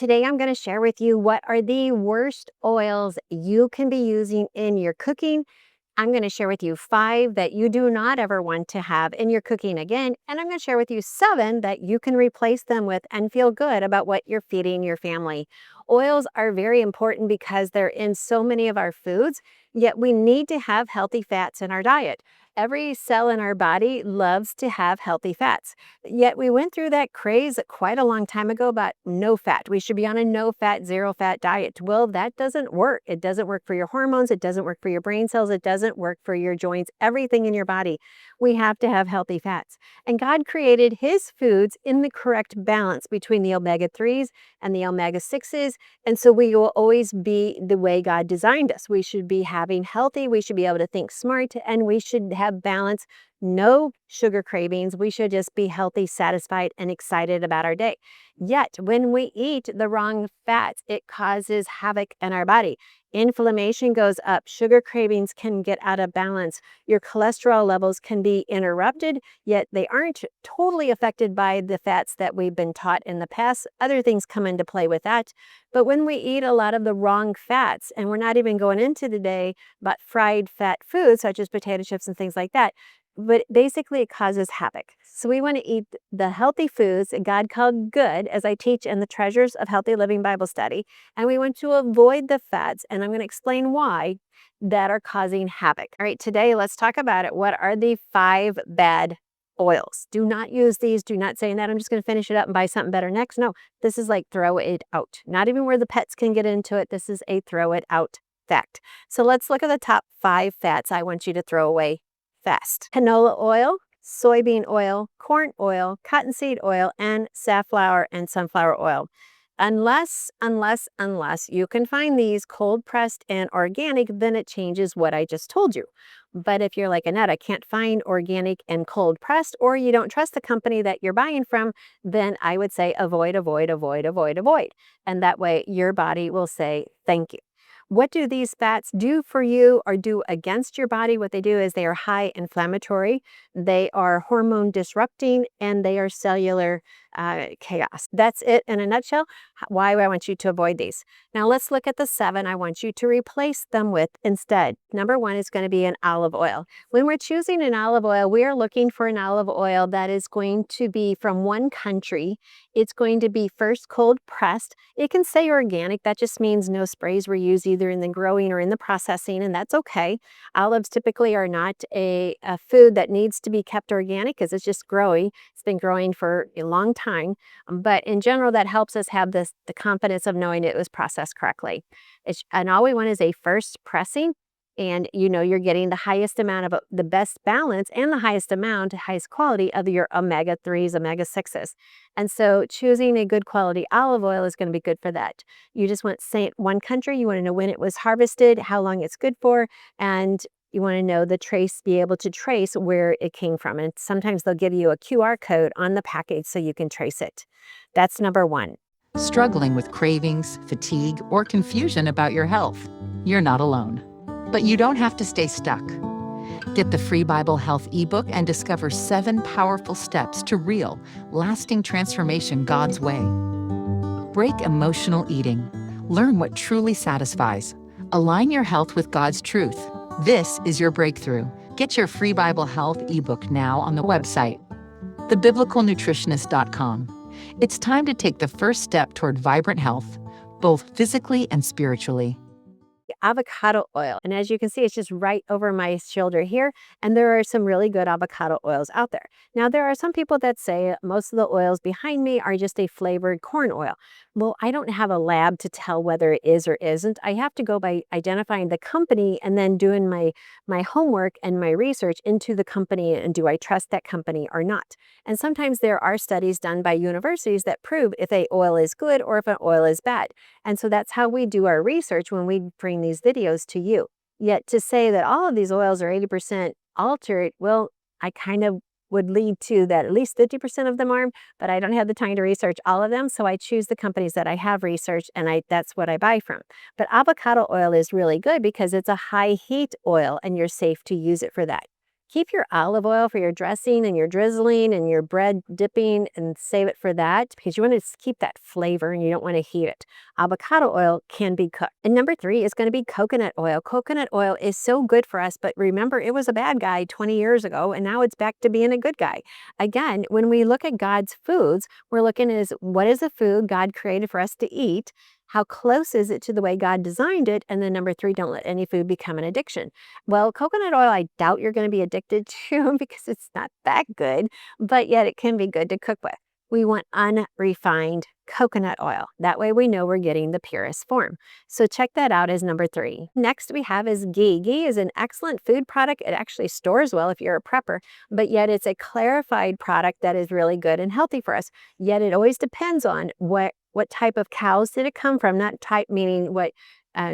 Today I'm going to share with you what are the worst oils you can be using in your cooking. I'm going to share with you 5 that you do not ever want to have in your cooking again. And I'm going to share with you 7 that you can replace them with and feel good about what you're feeding your family. Oils are very important because they're in so many of our foods, yet we need to have healthy fats in our diet. Every cell in our body loves to have healthy fats. Yet we went through that craze quite a long time ago about no fat. We should be on a no fat, zero fat diet. Well, that doesn't work. It doesn't work for your hormones. It doesn't work for your brain cells. It doesn't work for your joints, everything in your body. We have to have healthy fats. And God created his foods in the correct balance between the omega-3s and the omega-6s. And so we will always be the way God designed us. We should be having healthy, we should be able to think smart, and we should have balance. No sugar cravings. We should just be healthy, satisfied, and excited about our day. Yet, when we eat the wrong fats, it causes havoc in our body. Inflammation goes up. Sugar cravings can get out of balance. Your cholesterol levels can be interrupted, yet they aren't totally affected by the fats that we've been taught in the past. Other things come into play with that. But when we eat a lot of the wrong fats, and we're not even going into today about fried fat foods such as potato chips and things like that, but basically it causes havoc. So we want to eat the healthy foods that God called good, as I teach in the Treasures of Healthy Living Bible Study, and we want to avoid the fats, and I'm going to explain why, that are causing havoc. All right, today let's talk about it. What are the 5 bad oils? Do not use these. Do not say that I'm just going to finish it up and buy something better next. No, this is like throw it out. Not even where the pets can get into it. This is a throw it out fact. So let's look at the top 5 fats I want you to throw away fast. Canola oil, soybean oil, corn oil, cottonseed oil, and safflower and sunflower oil. Unless you can find these cold pressed and organic, then it changes what I just told you. But if you're like Annette, I can't find organic and cold pressed, or you don't trust the company that you're buying from, then I would say avoid, avoid, avoid, avoid, avoid. And that way your body will say thank you. What do these fats do for you or do against your body? What they do is they are high inflammatory, they are hormone disrupting, and they are cellular chaos. That's it in a nutshell, why I want you to avoid these. Now let's look at the 7 I want you to replace them with instead. Number 1 is going to be an olive oil. When we're choosing an olive oil, we are looking for an olive oil that is going to be from one country. It's going to be first cold pressed. It can say organic. That just means no sprays were used either in the growing or in the processing, and that's okay. Olives typically are not a food that needs to be kept organic because it's just growing. It's been growing for a long time. But in general, that helps us have the confidence of knowing it was processed correctly. And all we want is a first pressing. And you're getting the highest amount of the best balance and the highest amount, highest quality of your omega-3s, omega-6s. And so choosing a good quality olive oil is going to be good for that. You just want, say, one country, you want to know when it was harvested, how long it's good for, and you want to know be able to trace where it came from. And sometimes they'll give you a QR code on the package so you can trace it. That's number 1. Struggling with cravings, fatigue, or confusion about your health? You're not alone. But you don't have to stay stuck. Get the free Bible Health ebook and discover 7 powerful steps to real, lasting transformation God's way. Break emotional eating. Learn what truly satisfies. Align your health with God's truth. This is your breakthrough. Get your free Bible Health ebook now on the website, thebiblicalnutritionist.com. It's time to take the first step toward vibrant health, both physically and spiritually. Avocado oil. And as you can see, it's just right over my shoulder here. And there are some really good avocado oils out there. Now, there are some people that say most of the oils behind me are just a flavored corn oil. Well, I don't have a lab to tell whether it is or isn't. I have to go by identifying the company and then doing my homework and my research into the company, and do I trust that company or not? And sometimes there are studies done by universities that prove if a oil is good or if an oil is bad. And so that's how we do our research when we bring these videos to you. Yet to say that all of these oils are 80% altered, well, I kind of would lead to that at least 50% of them are, but I don't have the time to research all of them, so I choose the companies that I have researched, and that's what I buy from. But avocado oil is really good because it's a high heat oil and you're safe to use it for that. Keep your olive oil for your dressing and your drizzling and your bread dipping, and save it for that because you want to keep that flavor and you don't want to heat it. Avocado oil can be cooked. And number 3 is going to be coconut oil. Coconut oil is so good for us, but remember, it was a bad guy 20 years ago, and now it's back to being a good guy. Again, when we look at God's foods, we're looking at what is the food God created for us to eat? How close is it to the way God designed it? And then number 3, don't let any food become an addiction. Well, coconut oil, I doubt you're going to be addicted to because it's not that good, but yet it can be good to cook with. We want unrefined coconut oil. That way we know we're getting the purest form. So check that out as number 3. Next we have is ghee. Ghee is an excellent food product. It actually stores well if you're a prepper, but yet it's a clarified product that is really good and healthy for us. Yet it always depends on what type of cows did it come from, not type meaning what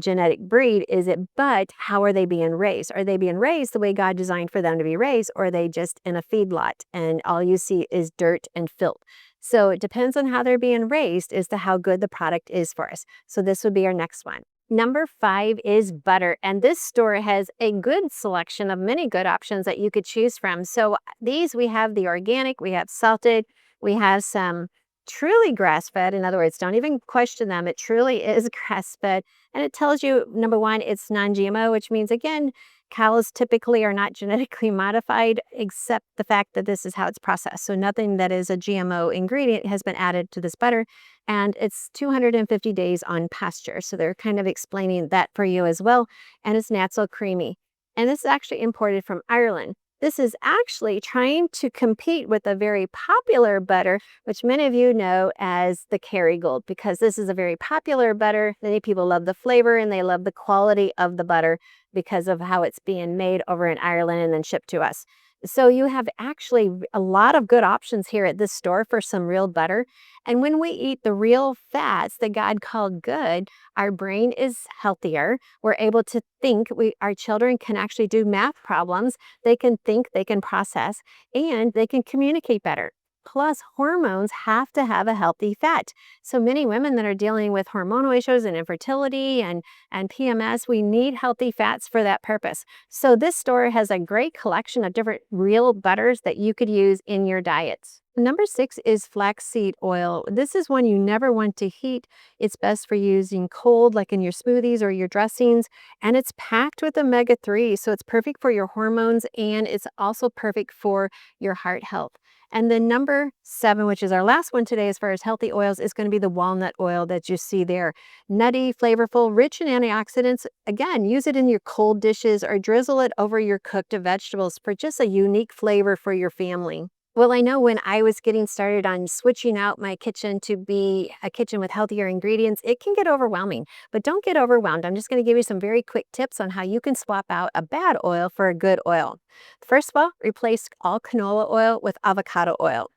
genetic breed is it, but how are they being raised? Are they being raised the way God designed for them to be raised, or are they just in a feedlot and all you see is dirt and filth? So it depends on how they're being raised as to how good the product is for us. So this would be our next one. Number 5 is butter, and this store has a good selection of many good options that you could choose from. So these, we have the organic, we have salted, we have some truly grass-fed. In other words, don't even question them. It truly is grass-fed. And it tells you, number 1, it's non-GMO, which means, again, cows typically are not genetically modified, except the fact that this is how it's processed. So nothing that is a GMO ingredient has been added to this butter. And it's 250 days on pasture. So they're kind of explaining that for you as well. And it's natural creamy. And this is actually imported from Ireland. This is actually trying to compete with a very popular butter, which many of you know as the Kerrygold, because this is a very popular butter. Many people love the flavor and they love the quality of the butter because of how it's being made over in Ireland and then shipped to us. So you have actually a lot of good options here at this store for some real butter. And when we eat the real fats that God called good, our brain is healthier. We're able to think. Our children can actually do math problems. They can think, they can process, and they can communicate better. Plus, hormones have to have a healthy fat. So many women that are dealing with hormonal issues and infertility and PMS, we need healthy fats for that purpose. So this store has a great collection of different real butters that you could use in your diets. Number 6 is flaxseed oil. This is one you never want to heat. It's best for using cold, like in your smoothies or your dressings, and it's packed with omega-3, so it's perfect for your hormones, and it's also perfect for your heart health. And then number 7, which is our last one today as far as healthy oils, is going to be the walnut oil that you see there. Nutty, flavorful, rich in antioxidants. Again, use it in your cold dishes or drizzle it over your cooked vegetables for just a unique flavor for your family. Well, I know when I was getting started on switching out my kitchen to be a kitchen with healthier ingredients, it can get overwhelming, but don't get overwhelmed. I'm just going to give you some very quick tips on how you can swap out a bad oil for a good oil. First of all, replace all canola oil with avocado oil.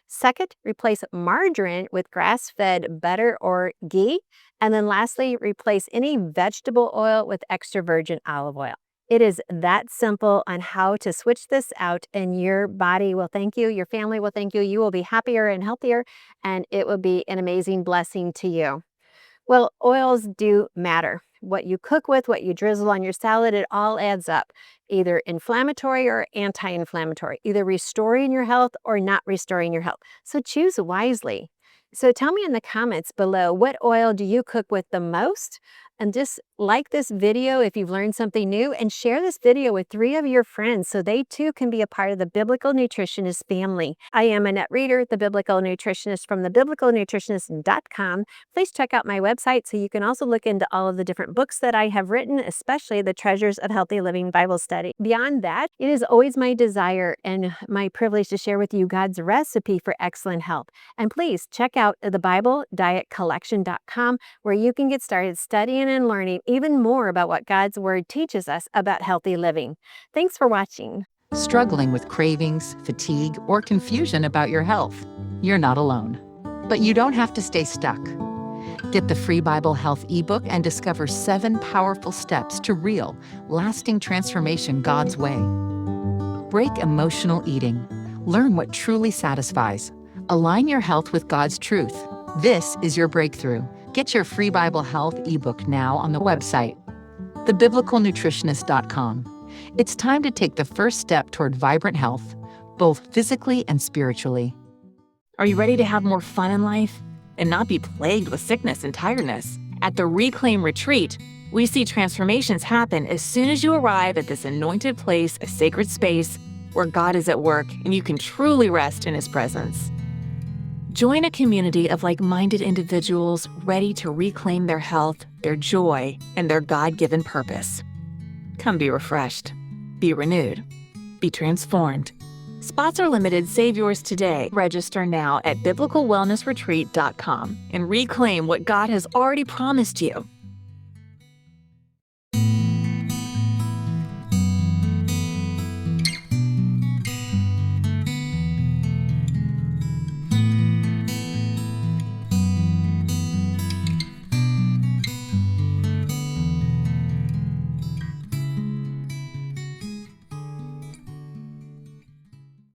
Second, replace margarine with grass-fed butter or ghee. And then lastly, replace any vegetable oil with extra virgin olive oil. It is that simple on how to switch this out, and your body will thank you, your family will thank you, you will be happier and healthier, and it will be an amazing blessing to you. Well, oils do matter. What you cook with, what you drizzle on your salad, it all adds up. Either inflammatory or anti-inflammatory, either restoring your health or not restoring your health. So choose wisely. So tell me in the comments below, what oil do you cook with the most? And just like this video if you've learned something new, and share this video with 3 of your friends so they too can be a part of the Biblical Nutritionist family. I am Annette Reeder, the Biblical Nutritionist from thebiblicalnutritionist.com. Please check out my website so you can also look into all of the different books that I have written, especially the Treasures of Healthy Living Bible Study. Beyond that, it is always my desire and my privilege to share with you God's recipe for excellent health. And please check out the BibleDietCollection.com where you can get started studying and learning even more about what God's Word teaches us about healthy living. Thanks for watching. Struggling with cravings, fatigue, or confusion about your health? You're not alone. But you don't have to stay stuck. Get the free Bible Health ebook and discover 7 powerful steps to real, lasting transformation God's way. Break emotional eating. Learn what truly satisfies. Align your health with God's truth. This is your breakthrough. Get your free Bible Health ebook now on the website, thebiblicalnutritionist.com. It's time to take the first step toward vibrant health, both physically and spiritually. Are you ready to have more fun in life and not be plagued with sickness and tiredness? At the Reclaim Retreat, we see transformations happen as soon as you arrive at this anointed place, a sacred space where God is at work and you can truly rest in His presence. Join a community of like-minded individuals ready to reclaim their health, their joy, and their God-given purpose. Come be refreshed, be renewed, be transformed. Spots are limited. Save yours today. Register now at biblicalwellnessretreat.com and reclaim what God has already promised you.